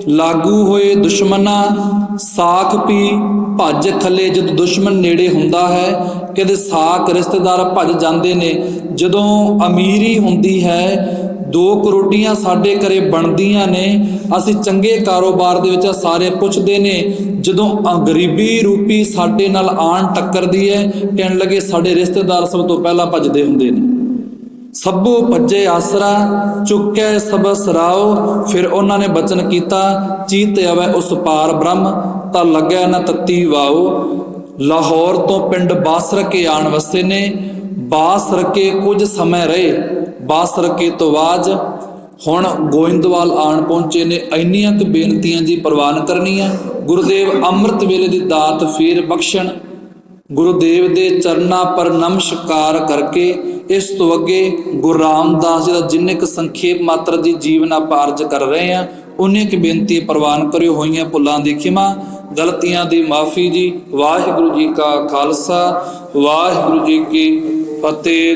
ਲਾਗੂ ਹੋਏ ਦੁਸ਼ਮਨਾਂ ਸਾਖ ਪੀ ਭੱਜ ਖਲੇ। ਜਦੋਂ ਦੁਸ਼ਮਣ ਨੇੜੇ ਹੁੰਦਾ ਹੈ, ਕਹਿੰਦੇ ਸਾਕ ਰਿਸ਼ਤੇਦਾਰ ਭੱਜ ਜਾਂਦੇ ਨੇ। ਜਦੋਂ ਅਮੀਰੀ ਹੁੰਦੀ ਹੈ, 2 ਕਰੋੜੀਆਂ ਸਾਡੇ ਘਰੇ ਬਣਦੀਆਂ ਨੇ, ਅਸੀਂ ਚੰਗੇ ਕਾਰੋਬਾਰ ਦੇ ਵਿੱਚ ਸਾਰੇ ਪੁੱਛਦੇ ਨੇ। ਜਦੋਂ ਗਰੀਬੀ ਰੂਪੀ ਸਾਡੇ ਨਾਲ ਆਣ ਟੱਕਰਦੀ ਹੈ, ਕਹਿਣ ਲੱਗੇ ਸਾਡੇ ਰਿਸ਼ਤੇਦਾਰ ਸਭ ਤੋਂ ਪਹਿਲਾਂ ਭੱਜਦੇ ਹੁੰਦੇ ਨੇ। ਸਭੋ ਭੱਜੇ ਆਸਰਾ ਚੁੱਕੈ ਸਭ ਸਰਾਓ। ਫਿਰ ਉਹਨਾਂ ਨੇ ਬਚਨ ਕੀਤਾ, ਚੀਤ ਆਵੈ ਉਸ ਪਾਰ ਬ੍ਰਹਮ, ਤਾਂ ਲੱਗਿਆ ਨਾ ਤੱਤੀ ਵਾਓ। ਲਾਹੌਰ ਤੋਂ ਪਿੰਡ ਬਾਸਰਕੇ ਆਣ ਵਸੇ ਨੇ। ਬਾਸਰਕੇ ਕੁਝ ਸਮੇਂ ਰਹੇ, ਬਾਸਰਕੇ ਤੋਂ ਬਾਅਦ ਹੁਣ ਗੋਇੰਦਵਾਲ ਆਣ ਪਹੁੰਚੇ ਨੇ। ਇੰਨੀਆਂ ਕੁ ਬੇਨਤੀਆਂ ਜੀ ਪ੍ਰਵਾਨ ਕਰਨੀਆਂ। ਗੁਰੂਦੇਵ ਅੰਮ੍ਰਿਤ ਵੇਲੇ ਦੀ ਦਾਤ ਫੇਰ ਬਖਸ਼ਣ। ਗੁਰੂਦੇਵ ਦੇ ਚਰਨਾਂ ਪਰ ਨਮਸਕਾਰ ਕਰਕੇ ਇਸ ਤੋਂ ਅੱਗੇ ਗੁਰੂ ਰਾਮਦਾਸ ਜੀ ਦਾ ਜਿੰਨੇ ਕੁ ਸੰਖੇਪ ਮਾਤਰ ਦੀ ਜੀਵਨ ਆਪਾਂ ਅਰਜ ਕਰ ਰਹੇ ਹਾਂ, ਉਨੇ ਕੁ ਬੇਨਤੀ ਪ੍ਰਵਾਨ ਕਰਿਓ। ਹੋਈਆਂ ਭੁੱਲਾਂ ਦੀ ਖਿਮਾ, ਗਲਤੀਆਂ ਦੀ ਮਾਫੀ ਜੀ। ਵਾਹਿਗੁਰੂ ਜੀ ਕਾ ਖਾਲਸਾ, ਵਾਹਿਗੁਰੂ ਜੀ ਕੀ ਫਤਿਹ।